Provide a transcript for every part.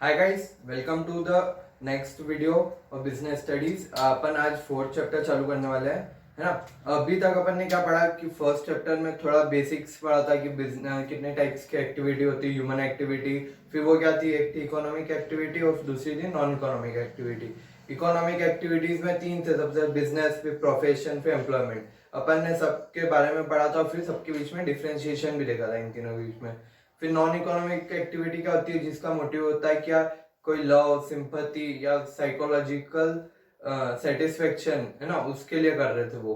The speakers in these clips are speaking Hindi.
Hi guys, welcome to the next video of business studies. अपन आज फोर्थ चैप्टर चालू करने वाले हैं, है ना। अभी तक अपन ने क्या पढ़ा कि फर्स्ट चैप्टर में थोड़ा बेसिक्स पढ़ा था कि बिजनेस कितने टाइप्स की एक्टिविटी होती है, ह्यूमन एक्टिविटी। फिर वो क्या थी, एक थी इकोनॉमिक एक्टिविटी और दूसरी थी non economic activity. Economic activities में तीन थे, सबसे बिजनेस, फिर प्रोफेशन, फिर एम्प्लॉयमेंट। अपन ने सबके बारे में पढ़ा था, फिर सबके बीच में डिफ्रेंशिएशन भी देखा था इन तीनों के बीच में। फिर नॉन इकोनॉमिक एक्टिविटी क्या होती है, जिसका मोटिव होता है क्या, कोई लव, सिंपैथी या साइकोलॉजिकल सेटिस्फेक्शन, है ना, उसके लिए कर रहे थे वो।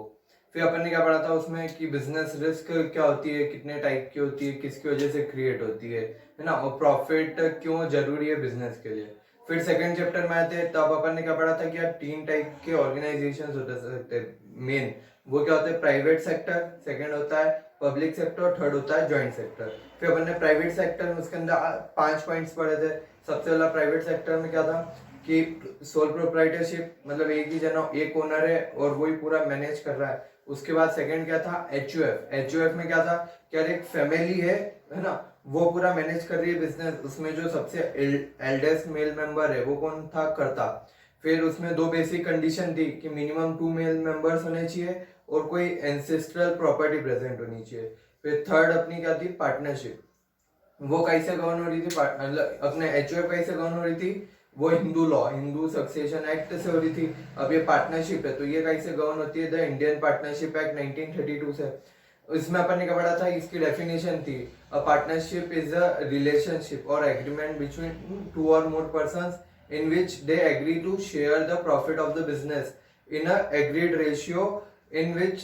फिर अपन ने क्या पढ़ा था उसमें कि बिजनेस रिस्क क्या होती है, कितने टाइप की होती है, किसकी वजह से क्रिएट होती है ना, और प्रॉफिट क्यों जरूरी है बिजनेस के लिए। फिर सेकंड चैप्टर में आते हैं, तब अपन ने क्या पढ़ा था कि यार तीन टाइप के ऑर्गेनाइजेशंस होते सकते मेन। वो क्या होते हैं, प्राइवेट सेक्टर, सेकंड होता है पब्लिक सेक्टर, और थर्ड होता है जॉइंट सेक्टर। फिर अपन ने प्राइवेट सेक्टर में उसके अंदर 5 पॉइंट्स पढ़े थे। सबसे पहला प्राइवेट सेक्टर में क्या था कि सोल प्रोप्राइटरशिप, मतलब एक ही जना, एक ओनर है और वही पूरा मैनेज कर रहा है। उसके बाद सेकंड क्या था, एचयूएफ। एचयूएफ में क्या था कि यार एक फैमिली है ना, वो पूरा मैनेज कर रही है बिजनेस। उसमें जो सबसे एल्डेस्ट मेल मेंबर है वो कौन था, करता। फिर उसमें दो बेसिक कंडीशन थी कि मिनिमम 2 मेल मेंबर्स होने चाहिए और कोई एंसेस्ट्रल प्रॉपर्टी प्रेजेंट होनी चाहिए। फिर थर्ड अपनी क्या थी, पार्टनरशिप। वो कैसे गवर्न हो रही थी, मतलब अपने एचयूएफ कैसे गवर्न हो रही थी, वो Hindu law, Hindu succession act से हो रही थी। अब ये पार्टनरशिप है तो ये कैसे गवर्न होती है, द इंडियन पार्टनरशिप एक्ट 1932 से। इसमें अपन ने क्या पढ़ा था, इसकी डेफिनेशन थी, a partnership is a relationship और एग्रीमेंट बिटवीन टू और मोर persons in which they agree to share the profit of the business in a agreed ratio in which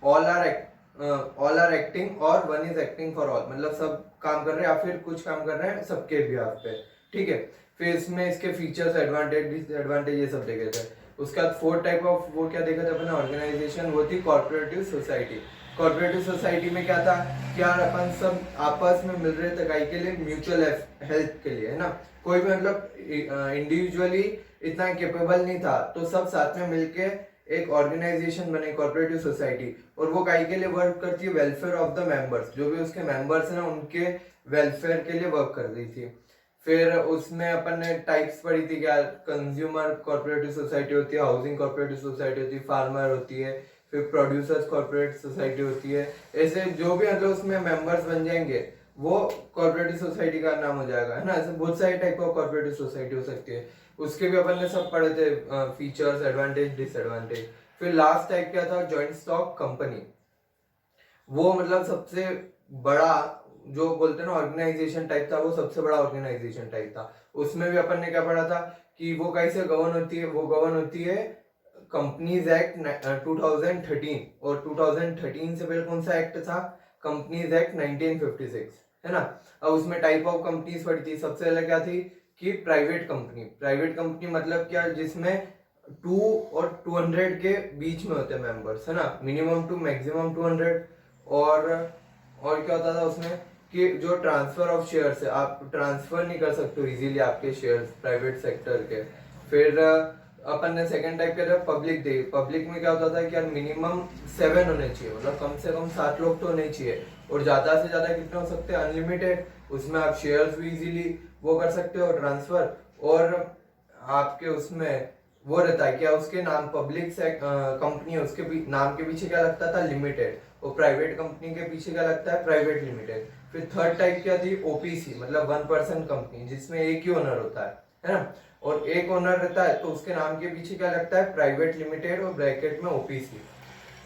all are acting or one is acting for all, मतलब सब काम कर रहे हैं या फिर कुछ काम कर रहे हैं सबके बिहाफ पे, ठीक है। फिर इसमें इसके फीचर्स, एडवांटेज, डिसएडवांटेज, ये सब देखे थे। उसके बाद फोर्थ टाइप ऑफ वो क्या देखा था अपने ऑर्गेनाइजेशन, वो थी कॉर्पोरेटिव सोसाइटी। कॉर्पोरेटिव सोसाइटी में क्या था कि यार अपन सब आपस में मिल रहे थे गाय के लिए, म्यूचुअल हेल्प के लिए, है ना। कोई भी मतलब इंडिविजुअली इतना कैपेबल नहीं था, तो सब साथ में मिलके एक ऑर्गेनाइजेशन बने, कॉर्पोरेटिव सोसाइटी। और वो काई के लिए वर्क करती है, वेलफेयर ऑफ द मेंबर्स, जो भी उसके मेंबर्स हैं उनके वेलफेयर के लिए वर्क कर रही थी। फिर उसमें अपन ने टाइप्स पढ़ी थी क्या, कंज्यूमर कॉर्पोरेटिव सोसाइटी होती है, हाउसिंग कॉर्पोरेटिव सोसाइटी होती है, फार्मर होती है, फिर प्रोड्यूसर्स कॉर्पोरेट सोसाइटी होती है। ऐसे जो भी मतलब उसमें मेंबर्स बन जाएंगे वो कॉर्पोरेटिव सोसाइटी का नाम हो जाएगा, है ना। ऐसे बहुत सारे टाइप ऑफ कॉर्पोरेटिव सोसाइटी हो सकती है। उसके भी अपन ने सब पढ़े थे, फीचर्स, एडवांटेज, डिसएडवांटेज। फिर लास्ट टाइप क्या था, जॉइंट स्टॉक कंपनी। वो मतलब सबसे बड़ा, जो बोलते हैं ना ऑर्गेनाइजेशन टाइप था, वो सबसे बड़ा ऑर्गेनाइजेशन टाइप था। उसमें भी अपन ने क्या पढ़ा था कि वो कैसे गवर्न होती है, वो गवर्न होती है कंपनीज एक्ट 2013, और 2013 से पहले कौन सा एक्ट था, कंपनीज एक्ट 1956, है ना। अब उसमें टाइप ऑफ कंपनीज पड़ी थी। सबसे पहले क्या थी कि प्राइवेट कंपनी। प्राइवेट कंपनी मतलब क्या, जिसमें 2 और 200 के बीच में होते हैं मेंबर्स, है ना, मिनिमम 2 मैक्सिमम 200। और क्या होता था उसमें कि जो ट्रांसफर ऑफ शेयर्स है, आप ट्रांसफर नहीं कर सकते इजीली आपके शेयर्स प्राइवेट सेक्टर के। फिर अपन ने सेकंड टाइप किया था पब्लिक डे। पब्लिक में क्या होता था कि यार मिनिमम 7 होने चाहिए, मतलब कम से कम 7 लोग तो होने चाहिए, और ज्यादा से ज्यादा कितने हो सकते हैं, अनलिमिटेड। उसमें आप शेयर्स भी इजीली वो कर सकते हो ट्रांसफर। और आपके उसमें वो रहता है क्या, उसके नाम पब्लिक से कंपनी है, उसके नाम के पीछे क्या लगता था, लिमिटेड। और प्राइवेट कंपनी के पीछे क्या लगता है, प्राइवेट लिमिटेड। फिर थर्ड टाइप क्या थी, ओपीसी, मतलब 1% कंपनी, जिसमें एक ही ओनर होता है ना। और एक ओनर रहता है तो उसके नाम के पीछे क्या लगता है, प्राइवेट लिमिटेड, और ब्रैकेट में ओपीसी।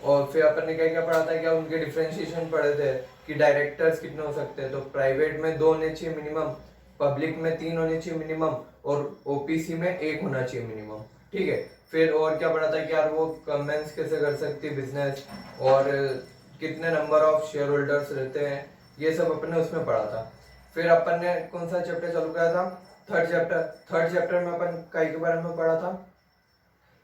और फिर अपन ने क्या क्या पढ़ा था, क्या उनके डिफरेंशिएशन पढ़े थे कि डायरेक्टर्स कितने हो सकते हैं, तो प्राइवेट में 2 होने चाहिए मिनिमम, पब्लिक में 3 होने चाहिए मिनिमम, और ओपीसी में 1 होना चाहिए मिनिमम, ठीक है। फिर और क्या पढ़ा था कि यार वो कमेंस कैसे कर सकती है बिजनेस, और कितने नंबर ऑफ शेयर होल्डर्स रहते हैं, ये सब अपन ने उसमें पढ़ा था। फिर अपन ने कौन सा चैप्टर चालू किया था, थर्ड चैप्टर। थर्ड चैप्टर में अपन काय के बारे में पढ़ा था,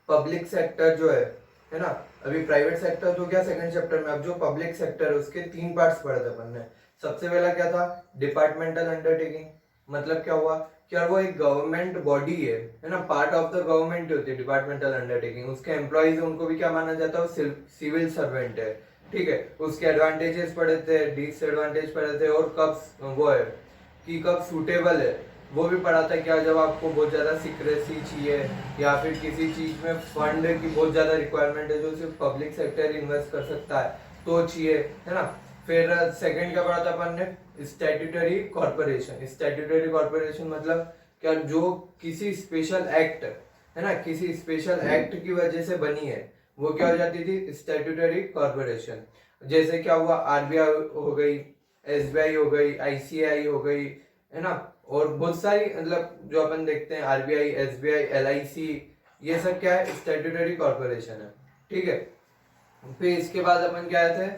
पब्लिक सेक्टर जो है ना। अभी प्राइवेट सेक्टर तो क्या सेकंड चैप्टर में, अब जो पब्लिक सेक्टर है उसके 3 पार्ट्स पढ़े थे अपन ने। सबसे पहला क्या था, डिपार्टमेंटल अंडरटेकिंग। मतलब क्या हुआ कि यार वो एक गवर्नमेंट बॉडी है ना, पार्ट ऑफ द गवर्नमेंट होती है डिपार्टमेंटल अंडरटेकिंग। उसके एम्प्लॉइज उनको भी क्या माना जाता है, सिविल सर्वेंट है, ठीक है। उसके एडवांटेजेस पढ़े थे, डिसएडवांटेज पढ़े थे, और कब वो है कि कब सूटेबल है वो भी पढ़ा था क्या, जब आपको बहुत ज़्यादा सीक्रेसी चाहिए या फिर किसी चीज़ में फंड की बहुत ज़्यादा रिक्वायरमेंट है जो सिर्फ पब्लिक सेक्टर इन्वेस्ट कर सकता है तो चाहिए, है ना। फिर सेकंड क्या पढ़ा था अपन ने, स्टैट्यूटरी कॉर्पोरेशन। स्टैट्यूटरी कॉर्पोरेशन मतलब क्या, जो किसी स्पेशल एक्ट, है ना, किसी स्पेशल एक्ट की वजह से बनी है, वो क्या हो जाती थी, स्टैट्यूटरी कॉर्पोरेशन। जैसे क्या हुआ, आरबीआई हो गई, एसबीआई हो गई, आईसीआई हो गई, है ना, और बहुत सारी, मतलब जो अपन देखते हैं आरबीआई, एसबीआई, एलआईसी, ये सब क्या है, स्टैट्यूटरी कॉर्पोरेशन है, ठीक है। फिर इसके बाद अपन क्या आए थे,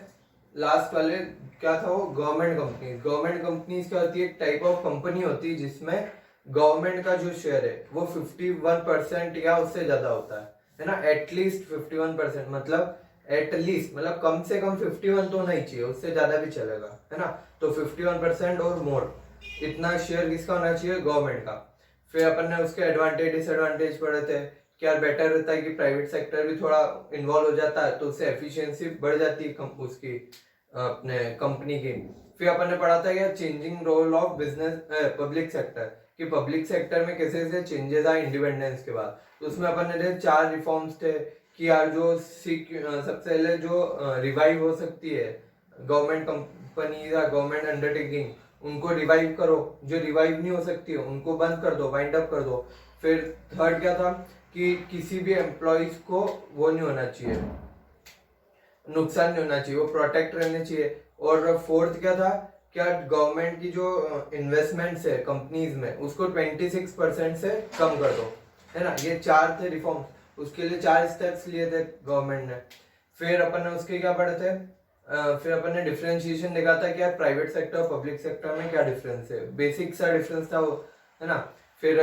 लास्ट वाले क्या था वो, गवर्नमेंट कंपनीज। गवर्नमेंट कंपनीज क्या होती है, एक टाइप ऑफ कंपनी होती है जिसमें गवर्नमेंट का जो शेयर है वो 51% या उससे ज्यादा होता है ना, एटलीस्ट 51%, मतलब एटलीस्ट मतलब कम से कम 51 तो नहीं चाहिए, उससे ज्यादा भी चलेगा, है ना। तो 51% और मोर, इतना शेयर किसका होना चाहिए, गवर्नमेंट का। फिर अपन ने उसके एडवांटेज डिसएडवांटेज पढ़े थे, क्या बेटर रहता है कि प्राइवेट सेक्टर भी थोड़ा इन्वॉल्व हो जाता है तो उससे एफिशिएंसी बढ़ जाती है उसकी, अपने कंपनी की। फिर अपन ने पढ़ा था क्या, changing role of business public sector, कि पब्लिक सेक्टर में कैसे कैसे चेंजेस आए इंडिपेंडेंस के बाद। तो उसमें अपन ने 4 रिफॉर्म्स थे कि यार जो सबसे पहले जो रिवाइव हो सकती है गवर्नमेंट कंपनी या गवर्नमेंट अंडरटेकिंग, उनको रिवाइव करो, जो रिवाइव नहीं हो सकती है उनको बंद कर दो, वाइंड अप कर दो। फिर थर्ड क्या था कि किसी भी एम्प्लॉयज को वो नहीं होना चाहिए, नुकसान नहीं होना चाहिए, वो प्रोटेक्ट रहने चाहिए। और फोर्थ क्या था, क्या गवर्नमेंट की जो इन्वेस्टमेंट्स है कंपनीज में उसको 26% से कम कर दो, है ना। ये 4 थे रिफॉर्म, उसके लिए 4 स्टेप्स लिए थे गवर्नमेंट ने। फिर अपन ने उसके क्या पढ़े थे, फिर अपन ने डिफरेंशिएशन देखा था कि यार प्राइवेट सेक्टर और पब्लिक सेक्टर में क्या डिफरेंस है, बेसिक सा डिफरेंस था वो, है ना। फिर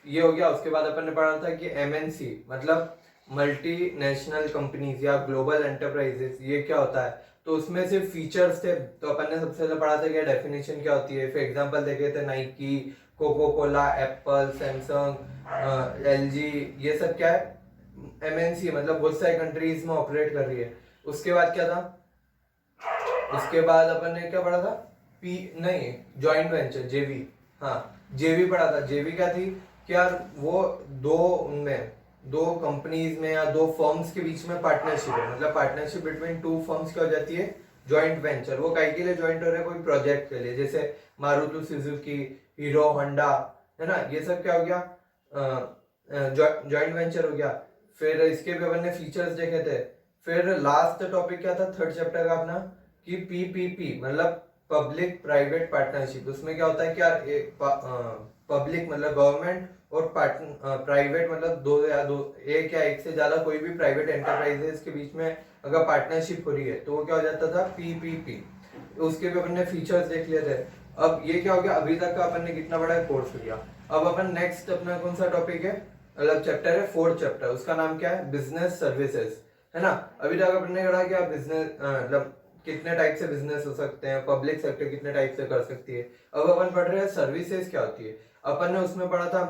ये हो गया। उसके बाद अपन ने पढ़ा था कि एमएनसी मतलब मल्टी नेशनल कंपनीज या ग्लोबल एंटरप्राइजेस, ये क्या होता है। तो उसमें सिर्फ फीचर्स थे, तो अपन ने सबसे पहले पढ़ा था क्या डेफिनेशन क्या होती है। फिर एग्जांपल देखे थे, Nike, Coca Cola, Apple, Samsung, LG, ये सब क्या है, एमएनसी मतलब बहुत सारी कंट्रीज में ऑपरेट कर रही है। उसके बाद क्या था, उसके बाद अपन ने क्या पढ़ा था, पी नहीं, जॉइंट वेंचर, जेवी। हाँ, जेवी पढ़ा था। जेवी क्या थी, क्या वो दो उनमें, दो कंपनीज में या दो फर्म्स के बीच में पार्टनरशिप है, मतलब पार्टनरशिप बिटवीन 2 फर्म्स क्या हो जाती है, जॉइंट वेंचर। वो काहे के लिए जॉइंट हो रहा है, कोई प्रोजेक्ट के लिए, जैसे मारुति सुजुकी, हीरो होंडा, है ना, ये सब क्या हो गया, जॉइंट वेंचर हो गया। फिर इसके भी अपन ने फीचर्स देखे थे। फिर लास्ट टॉपिक क्या था थर्ड चैप्टर का अपना, कि पीपीपी मतलब पब्लिक प्राइवेट पार्टनरशिप। उसमें क्या होता है कि यार पब्लिक मतलब गवर्नमेंट और प्राइवेट मतलब दो या दो, एक या एक से ज्यादा कोई भी प्राइवेट एंटरप्राइजेस के बीच में अगर पार्टनरशिप हो रही है तो वो क्या हो जाता था, पीपीपी। उसके भी अपन ने फीचर्स देख लिए थे। अब ये क्या हो गया, अभी तक का अपन ने कितना बड़ा कोर्स हो गया। अब अपन नेक्स्ट अपना कौन सा टॉपिक है, मतलब चैप्टर है, 4th चैप्टर, उसका नाम क्या है, बिजनेस सर्विसेज, है ना। अभी तक अपन ने पढ़ा क्या, बिजनेस मतलब कितने टाइप से बिजनेस हो सकते हैं, पब्लिक सेक्टर कितने टाइप से कर सकती है। अब अपन पढ़ रहे हैं सर्विसेज क्या होती है। अपन ने उसमें पढ़ा था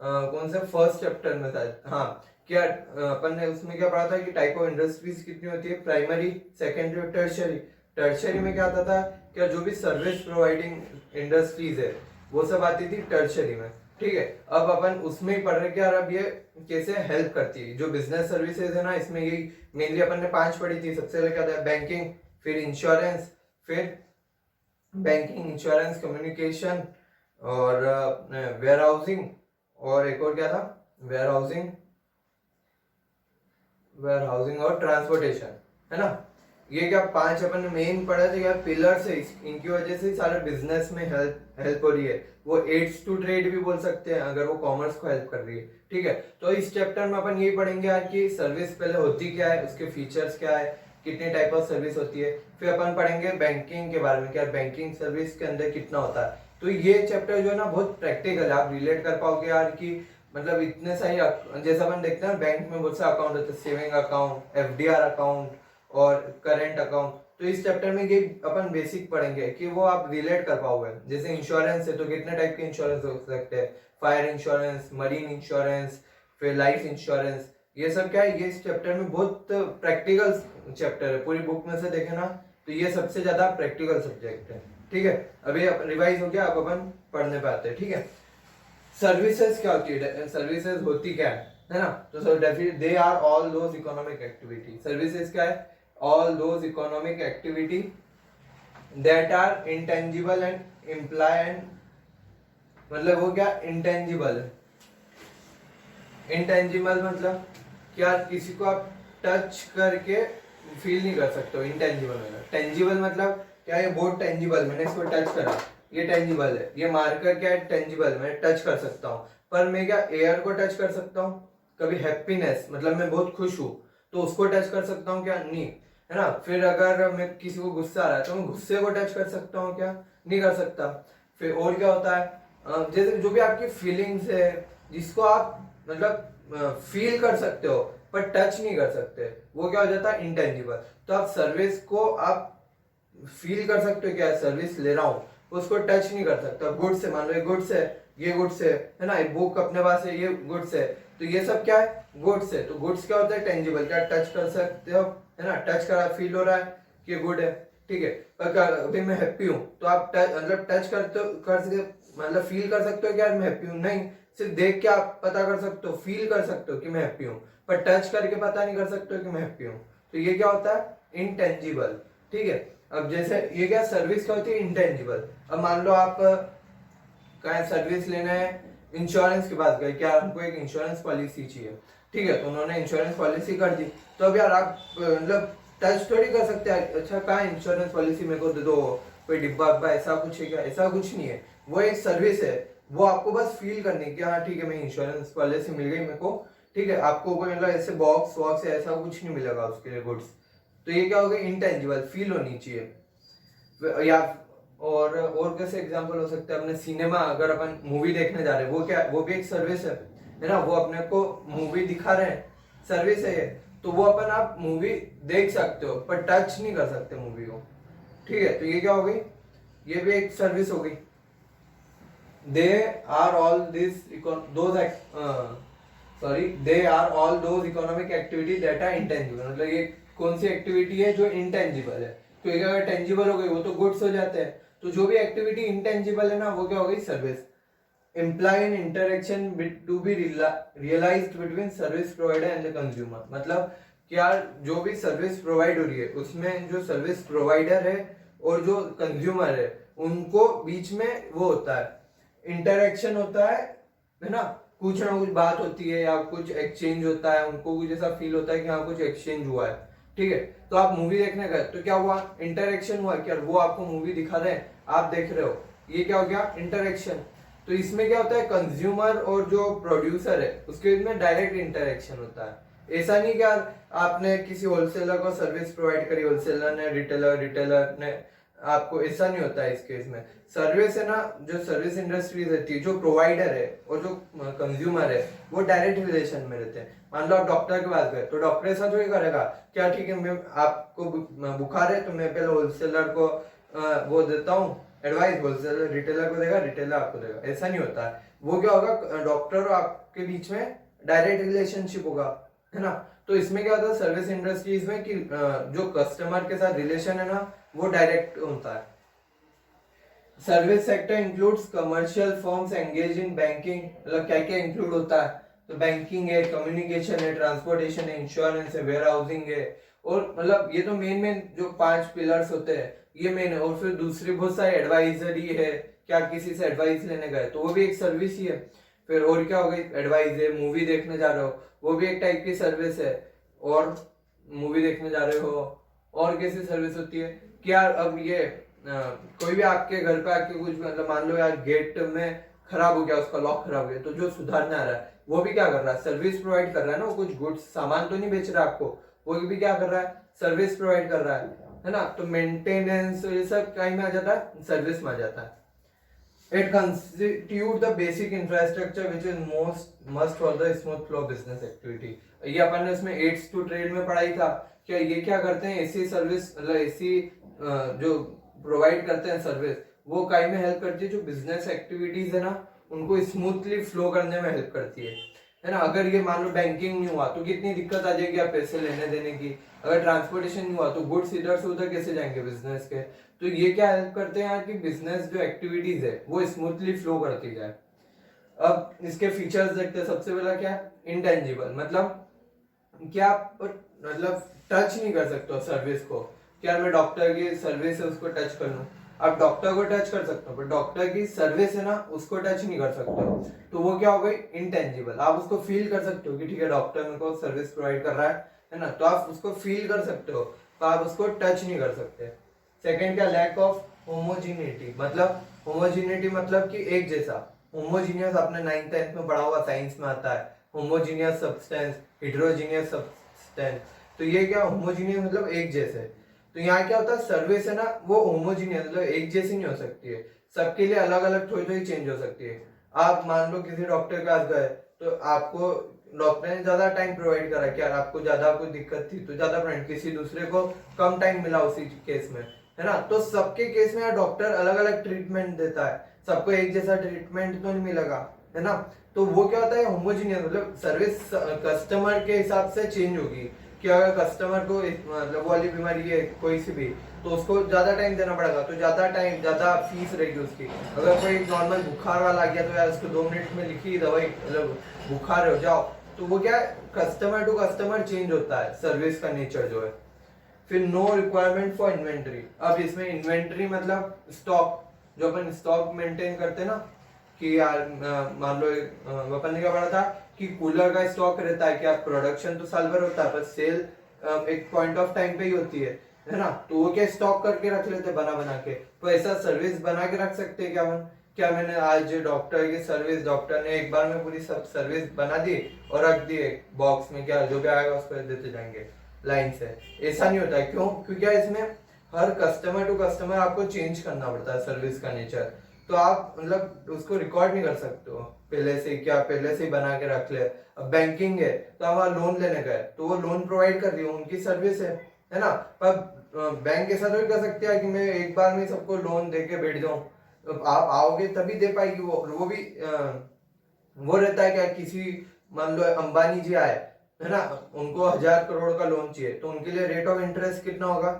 कौन से फर्स्ट चैप्टर में था, हाँ, क्या अपन ने उसमें क्या पढ़ा था कि टाइप ऑफ इंडस्ट्रीज कितनी होती है, प्राइमरी, सेकेंडरी और टर्शरी। टर्शरी में क्या आता था, क्या जो भी सर्विस प्रोवाइडिंग इंडस्ट्रीज है वो सब आती थी टर्शरी में, ठीक है। अब अपन उसमें ही पढ़ रहे क्या, अब ये कैसे हेल्प करती है जो बिजनेस सर्विसेज है ना, इसमें यही मेनली अपन ने 5 पढ़ी थी। सबसे पहले क्या था, बैंकिंग, फिर इंश्योरेंस, फिर बैंकिंग, इंश्योरेंस, कम्युनिकेशन और वेयर हाउसिंग, और एक और क्या था, वेयर हाउसिंग, वेयर हाउसिंग और ट्रांसपोर्टेशन, है ना। ये क्या 5 अपन ने मेन पढ़ा थे यार, पिलर्स है, इनकी वजह से सारे बिजनेस में हेल्प हो रही है। वो एड्स टू ट्रेड भी बोल सकते हैं अगर वो कॉमर्स को हेल्प कर रही है, ठीक है। तो इस चैप्टर में अपन यही पढ़ेंगे यार कि सर्विस पहले होती क्या है, उसके फीचर्स क्या है, कितने टाइप ऑफ सर्विस होती है। फिर अपन पढ़ेंगे बैंकिंग के बारे में, क्या बैंकिंग सर्विस के अंदर कितना होता है। तो ये चैप्टर जो है ना बहुत प्रैक्टिकल है, आप रिलेट कर पाओगे यार कि मतलब इतने सारे, जैसा अपन देखते हैं बैंक में बहुत सा अकाउंट होते हैं, सेविंग अकाउंट, एफडीआर अकाउंट और करेंट अकाउंट। तो इस चैप्टर में ये अपन बेसिक पढ़ेंगे कि वो आप रिलेट कर पाओगे। जैसे इंश्योरेंस है तो कितने टाइप के इंश्योरेंस हो सकते हैं, फायर इंश्योरेंस, मरीन इंश्योरेंस, फिर लाइफ इंश्योरेंस, ये सब क्या है, ये इस चैप्टर में बहुत प्रैक्टिकल चैप्टर है। पूरी बुक में से देखे ना तो ये सबसे ज्यादा प्रैक्टिकल सब्जेक्ट है, ठीक है। अभी रिवाइज हो गया, अब अपन पढ़ने पे आते हैं, ठीक है। सर्विसेज क्या होती है, सर्विसेज होती क्या है ना, तो sir definitely they are all those economic activity. Services क्या है, all those economic activity that are intangible and imply and, मतलब वो क्या इंटेंजिबल है, इंटेंजिबल मतलब क्या, किसी को आप टच करके फील नहीं कर सकते हो, इंटेंजिबल मतलब। टेंजिबल मतलब क्या, ये बोर्ड टेंजिबल, मैंने इसको टच करा, ये टेंजिबल है। ये मार्कर क्या है, टेंजिबल, मैं टच कर सकता हूँ। पर मैं क्या एयर को टच कर सकता हूँ, कभी हैप्पीनेस मतलब मैं बहुत खुश हूँ तो उसको टच कर सकता हूँ क्या, नहीं, है ना। फिर अगर मैं किसी को गुस्सा आ रहा है तो मैं गुस्से को टच कर सकता हूँ क्या, नहीं कर सकता। फिर और क्या होता है, जैसे जो भी आपकी फीलिंग्स है जिसको आप मतलब फील कर सकते हो पर टच नहीं कर सकते, वो क्या हो जाता है, इंटेंजिबल। तो आप सर्विस को आप फील कर सकते हो, क्या सर्विस ले रहा हूँ, उसको टच नहीं कर सकता। गुड्स है, मान लो ये गुड्स है, ये गुड्स है ना, एक बुक अपने पास है, ये गुड्स है, तो ये सब क्या है, गुड्स है। तो गुड्स क्या होता है, टेंजिबल, क्या टच कर सकते हो, है ना, टच करा, फील हो रहा है कि ये गुड है, ठीक है। पर अभी मैं हैप्पी हूँ तो आप मतलब टच करते हो, कर सके, मतलब फील कर सकते हो क्या मैं हैप्पी हूँ, नहीं, सिर्फ देख के आप पता कर सकते हो, फील कर सकते हो कि मैं हैप्पी हूँ, पर टच करके पता नहीं कर सकते हो कि मैं हैप्पी हूँ। तो ये क्या होता है, इंटेंजिबल, ठीक है। अब जैसे ये क्या सर्विस क्या होती है, इंटेंजिबल। अब मान लो आप कहीं सर्विस लेना है, इंश्योरेंस के पास गए, क्या हमको एक इंश्योरेंस पॉलिसी चाहिए, ठीक है, तो उन्होंने इंश्योरेंस पॉलिसी कर दी। तो अब यार आप मतलब टच थोड़ी कर सकते हैं, अच्छा कहाँ इंश्योरेंस पॉलिसी मेरे को दे दो, कोई डिब्बा डिब्बा ऐसा कुछ है क्या, ऐसा कुछ नहीं है। वो एक सर्विस है, वो आपको बस फील करनी है कि हाँ ठीक है मैं इंश्योरेंस पॉलिसी मिल गई मेरे को, ठीक है। आपको कोई मतलब ऐसे बॉक्स वॉक्स ऐसा कुछ नहीं मिलेगा उसके लिए गुड्स। तो ये क्या हो गया, इंटेंजिबल, फील होनी चाहिए। या और कैसे एग्जांपल हो सकते हैं, अपने सिनेमा अगर अपन मूवी देखने जा रहे हैं, वो क्या, वो भी एक सर्विस है ना, वो अपने को मूवी दिखा रहे हैं, सर्विस है ये। तो वो अपन आप मूवी देख सकते हो पर टच नहीं कर सकते मूवी को, ठीक है। तो ये क्या हो गई, ये भी एक सर्विस हो गई। They are all this those sorry they are all those economic activity that are intangible, मतलब ये कौन सी एक्टिविटी है जो इंटेंजिबल है, क्योंकि अगर टेंजिबल हो गई वो तो गुड्स हो जाते हैं। तो जो भी एक्टिविटी इंटेंजिबल है ना वो क्या हो गई, service. Imply an interaction to be realised between service provider and the consumer, मतलब क्या जो भी सर्विस प्रोवाइड हो रही है उसमें जो सर्विस प्रोवाइडर है और जो कंज्यूमर है उनको बीच में वो होता है, इंटरेक्शन होता है ना, कुछ ना कुछ बात होती है या कुछ एक्सचेंज होता है, उनको कुछ ऐसा फील होता है कि हाँ कुछ एक्सचेंज हुआ है, ठीक है। तो आप मूवी देखने गए तो क्या हुआ, इंटरेक्शन हुआ, क्या वो आपको मूवी दिखा रहे हैं, आप देख रहे हो, ये क्या हो गया, इंटरेक्शन। तो इसमें क्या होता है, कंज्यूमर और जो प्रोड्यूसर है उसके बीच में डायरेक्ट इंटरेक्शन होता है। ऐसा नहीं कि आपने किसी होलसेलर को सर्विस प्रोवाइड करी, होलसेलर ने रिटेलर ने आपको, ऐसा नहीं होता है इस केस में। सर्विस है ना, जो सर्विस इंडस्ट्रीज रहती है, जो प्रोवाइडर है और जो कंज्यूमर है वो डायरेक्ट रिलेशन में रहते हैं। मान लो आप डॉक्टर के पास गए तो डॉक्टर ऐसा थोड़ी करेगा, क्या ठीक है मैं आपको बुखार है तो मैं पहले होलसेलर को वो देता हूँ एडवाइस, होलसेलर रिटेलर को देगा, रिटेलर आपको देगा, ऐसा नहीं होता है। वो क्या होगा, डॉक्टर और आपके बीच में डायरेक्ट रिलेशनशिप होगा, है ना। तो इसमें क्या होता है सर्विस इंडस्ट्रीज में कि जो कस्टमर के साथ रिलेशन है ना वो डायरेक्ट होता है। Service sector includes commercial firms engage in banking, मतलब क्या क्या इंक्लूड होता है, तो बैंकिंग है, कम्युनिकेशन है, ट्रांसपोर्टेशन है, इंश्योरेंस है, वेयर हाउसिंग है, और मतलब ये तो मेन जो 5 पिलर्स होते हैं ये मेन है। और फिर दूसरी बहुत सारी एडवाइजरी है, क्या किसी से एडवाइस लेने गए तो वो भी एक सर्विस ही है। फिर और क्या हो गई, एडवाइस है, मूवी देखने जा रहे हो वो भी एक टाइप की सर्विस है, और मूवी देखने जा रहे हो और कैसी सर्विस होती है कि यार अब ये कोई भी आपके घर पे आके कुछ मतलब मान लो यार गेट में खराब हो गया, उसका लॉक खराब हो गया, तो जो सुधारने आ रहा है वो भी क्या कर रहा है, सर्विस प्रोवाइड कर रहा है ना, वो कुछ गुड्स सामान तो नहीं बेच रहा आपको, वो भी क्या कर रहा है, सर्विस प्रोवाइड कर रहा है ना। तो मेंटेनेंस ये सब कहीं में आ जाता है, सर्विस में आ जाता है। It constitute the basic infrastructure which is must for the smooth flow business activity। ये अपन ने उसमें एड्स टू ट्रेड में पढ़ाई था, क्या ये क्या करते हैं, ऐसी सर्विस मतलब ऐसी जो प्रोवाइड करते हैं सर्विस, वो कहीं में हेल्प करती है जो बिजनेस एक्टिविटीज है ना उनको स्मूथली फ्लो करने में हेल्प करती है ना। अगर ये मान लो बैंकिंग नहीं हुआ तो कितनी दिक्कत आ जाएगी आप पैसे लेने देने की, अगर ट्रांसपोर्टेशन नहीं हुआ तो गुड्स इधर से उधर कैसे जाएंगे बिजनेस के। तो ये क्या हेल्प करते हैं यार कि बिजनेस जो एक्टिविटीज है वो स्मूथली फ्लो करती जाए। अब इसके फीचर्स देखते हैं। सबसे पहला क्या, इंटेंजिबल, मतलब क्या आप मतलब टच नहीं कर सकते हो सर्विस को। क्या मैं डॉक्टर की सर्विस है उसको टच कर लूं? आप डॉक्टर को टच कर सकते हो, पर डॉक्टर की सर्विस है ना उसको टच नहीं कर सकते हो। तो वो क्या हो गई, इंटेंजिबल। आप उसको फील कर सकते हो कि ठीक है डॉक्टर मेरे को सर्विस प्रोवाइड कर रहा है ना, तो आप उसको फील कर सकते हो, तो आप उसको टच नहीं कर सकते। सेकेंड क्या, लैक ऑफ होमोजीनिटी, मतलब होमोजीनिटी मतलब कि एक जैसा। होमोजीनियस आपने 9th 10th में पढ़ा हुआ, साइंस में आता है, होमोजीनियस सब्सटेंस, हेटेरोजीनियस सब्सटेंस। तो ये क्या, होमोजीनियस मतलब एक जैसे। तो यहाँ क्या होता है, सर्विस है ना वो होमोजीनियस मतलब एक जैसी नहीं हो सकती है, सबके लिए अलग अलग थोड़ी थोड़ी चेंज हो सकती है। आप मान लो किसी डॉक्टर के पास गए, तो आपको डॉक्टर ने ज्यादा टाइम प्रोवाइड करा, क्या आपको ज्यादा कोई दिक्कत थी तो ज्यादा प्रोवाइड, किसी दूसरे को कम टाइम मिला उसी केस में, है ना। तो सबके केस में डॉक्टर अलग अलग ट्रीटमेंट देता है, सबको एक जैसा ट्रीटमेंट तो नहीं मिलेगा, है ना। तो वो क्या होता है, होमोजीनियस मतलब सर्विस कस्टमर के हिसाब से चेंज होगी। कि अगर कस्टमर को मतलब वाली बीमारी है कोई सी भी, तो उसको ज्यादा टाइम देना पड़ेगा, तो ज्यादा टाइम ज्यादा फीस रहेगी उसकी। अगर कोई नॉर्मल बुखार वाला आ गया तो यार उसको 2 मिनट में लिखी दवाई, मतलब बुखार हो जाओ। तो वो क्या है, कस्टमर टू कस्टमर चेंज होता है सर्विस का नेचर जो है। फिर नो रिक्वायरमेंट फॉर इन्वेंट्री। अब इसमें इन्वेंट्री मतलब स्टॉक, जो अपन स्टॉक मेंटेन करते हैं ना, कि यार मान लो अपन ने क्या पढ़ा था कि कूलर का स्टॉक रहता है, कि आप प्रोडक्शन तो साल भर होता है पर सेल एक पॉइंट ऑफ टाइम पे ही होती है ना। तो वो क्या स्टॉक करके रख लेते बना बना के। तो ऐसा सर्विस बना के रख सकते हैं क्या अपन? क्या मैंने आज डॉक्टर की सर्विस, डॉक्टर ने एक बार में पूरी सब सर्विस बना दी और रख दी एक बॉक्स में, क्या जो भी आएगा उसको देते जाएंगे लाइन से? ऐसा नहीं होता है। क्यों? क्योंकि इसमें हर कस्टमर टू कस्टमर आपको चेंज करना पड़ता है सर्विस का नेचर। तो आप मतलब उसको रिकॉर्ड नहीं कर सकते हो पहले से, क्या पहले से ही बना के रख ले। अब बैंकिंग है तो आप लोन लेने गए तो वो लोन प्रोवाइड कर रही है, उनकी सर्विस है ना। पर बैंक ऐसा तो कर सकते हैं कि मैं एक बार में सबको लोन दे के बैठ जाऊं। तो आप आओगे तभी दे पाएगी वो भी वो रहता है क्या, किसी मान लो अंबानी जी आए, है ना, उनको 1000 करोड़ का लोन चाहिए, तो उनके लिए रेट ऑफ इंटरेस्ट कितना होगा,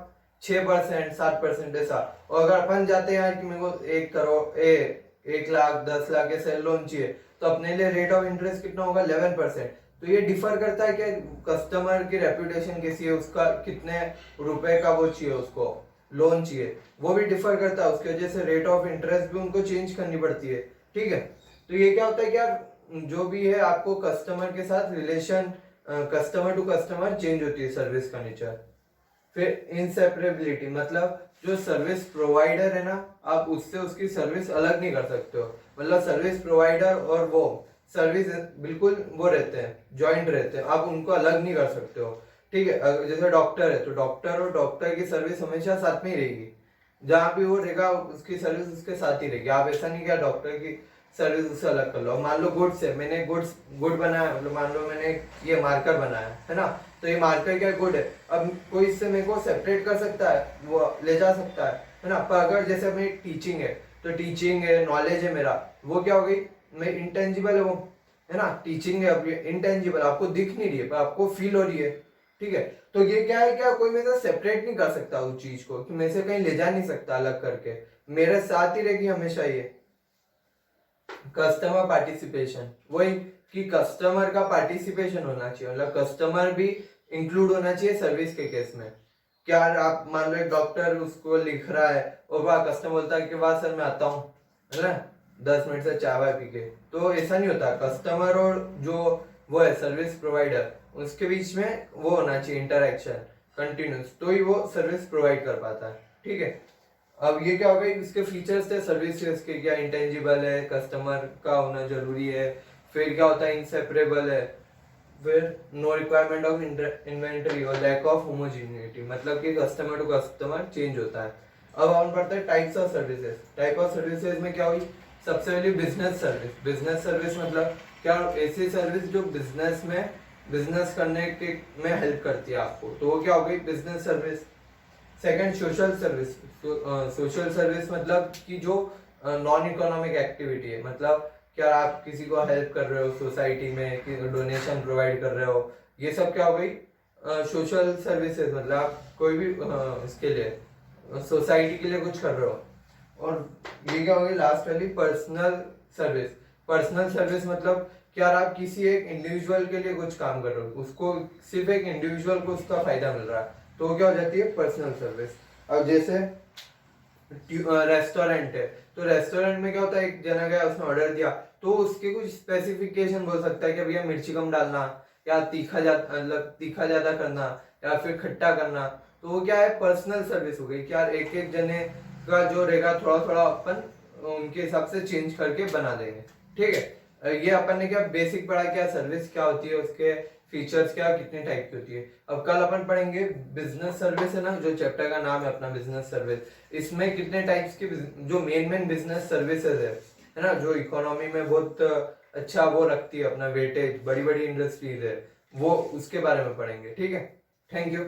6% 7% ऐसा। और अगर अपन जाते हैं कि मेरे को 1 करोड़ 1 लाख 10 लाख ऐसे लोन चाहिए, तो अपने लिए रेट ऑफ इंटरेस्ट कितना होगा, 11%। तो ये डिफर करता है कि कस्टमर की रेपुटेशन कैसी है, उसका कितने रुपए का वो चाहिए, उसको लोन चाहिए, वो भी डिफर करता है। उसकी वजह से रेट ऑफ इंटरेस्ट भी उनको चेंज करनी पड़ती है। ठीक है, तो ये क्या होता है कि यार जो भी है आपको कस्टमर के साथ relation, customer to customer change होती है सर्विस का नेचर। फिर इनसेपरेबिलिटी, मतलब जो सर्विस प्रोवाइडर है ना, आप उससे उसकी सर्विस अलग नहीं कर सकते हो। मतलब सर्विस प्रोवाइडर और वो सर्विस बिल्कुल वो रहते हैं, जॉइंट रहते हैं, आप उनको अलग नहीं कर सकते हो। ठीक है, जैसे डॉक्टर है तो डॉक्टर और डॉक्टर की सर्विस हमेशा साथ में ही रहेगी, जहां भी वो रहेगा उसकी सर्विस उसके साथ ही रहेगी। आप ऐसा नहीं किया डॉक्टर की सर्विस उससे अलग कर लो। मान लो गुड्स है, मैंने गुड बनाया, मतलब मान लो मैंने ये मार्कर बनाया है ना, तो ये मार्कर क्या गुड है, अब कोई इससे मेरे को सेपरेट कर सकता है, वो ले जा सकता है ना। पर अगर जैसे मेरी टीचिंग है, तो टीचिंग है, नॉलेज है मेरा, वो क्या हो गई, मैं इंटेंजिबल है वो, है ना। टीचिंग है अब इंटेंजिबल, आपको दिख नहीं रही है पर आपको फील हो रही है। ठीक है, तो ये क्या है, क्या कोई मेरे से सेपरेट नहीं कर सकता उस चीज को, कि मैं से कहीं ले जा नहीं सकता अलग करके, मेरे साथ ही रहेगी हमेशा ये। कस्टमर पार्टिसिपेशन, वही कि कस्टमर का पार्टिसिपेशन होना चाहिए, मतलब कस्टमर भी इंक्लूड होना चाहिए सर्विस के केस में। क्या आप मान लो एक डॉक्टर उसको लिख रहा है और वह कस्टमर बोलता है कि वाह सर मैं आता हूँ, है ना, 10 मिनट से चाय वाय पी के, तो ऐसा नहीं होता। कस्टमर और जो वो है सर्विस प्रोवाइडर, उसके बीच में वो होना चाहिए इंटरेक्शन कंटिन्यूस, तो ही वो सर्विस प्रोवाइड कर पाता है। ठीक है, अब ये क्या हो गई, इसके फीचर्स थे सर्विसेज के, क्या इंटेंजिबल है, कस्टमर का होना जरूरी है, फिर क्या होता है इनसेपरेबल है, फिर नो रिक्वायरमेंट ऑफ इन्वेंटरी और लैक ऑफ होमोजीनिटी, मतलब कि कस्टमर टू कस्टमर चेंज होता है। अब हम पढ़ते हैं types of services. Type of services में क्या हुई, सबसे पहले बिजनेस सर्विस। बिजनेस सर्विस मतलब क्या, ऐसी सर्विस जो बिजनेस में बिजनेस करने के में हेल्प करती है आपको, तो वो क्या हो गई business service. Second social service. Social service मतलब कि जो नॉन इकोनॉमिक एक्टिविटी है, मतलब क्या आप किसी को हेल्प कर रहे हो सोसाइटी में, कि डोनेशन प्रोवाइड कर रहे हो, ये सब क्या हो गई सोशल सर्विसेज। मतलब आप कोई भी इसके लिए सोसाइटी के लिए कुछ कर रहे हो। और ये क्या हो गई लास्ट वाली पर्सनल सर्विस, पर्सनल सर्विस मतलब कि यार आप किसी एक इंडिविजुअल के लिए कुछ काम कर रहे हो, उसको सिर्फ एक इंडिविजुअल को उसका फायदा मिल रहा है, तो वो क्या हो जाती है पर्सनल सर्विस। अब जैसे रेस्टोरेंट है, तो रेस्टोरेंट में क्या होता है, एक जना गया उसने ऑर्डर दिया, तो उसके कुछ स्पेसिफिकेशन बोल सकता है कि भैया मिर्ची कम डालना, या तीखा मतलब तीखा ज्यादा करना, या फिर खट्टा करना। तो वो क्या है पर्सनल सर्विस हो गई कि यार एक एक जने का जो रहेगा थोड़ा थोड़ा अपन उनके हिसाब से चेंज करके बना देंगे। ठीक है, ये अपन ने क्या बेसिक पढ़ा, क्या सर्विस क्या होती है, उसके फीचर्स क्या कितने टाइप की होती है। अब कल अपन पढ़ेंगे बिजनेस सर्विस है ना, जो चैप्टर का नाम है अपना बिजनेस सर्विस, इसमें कितने टाइप्स की जो मेन बिजनेस सर्विसेज है ना, जो इकोनॉमी में बहुत अच्छा वो रखती है अपना वेटेज, बड़ी बड़ी इंडस्ट्रीज है, वो उसके बारे में पढ़ेंगे। ठीक है, थैंक यू।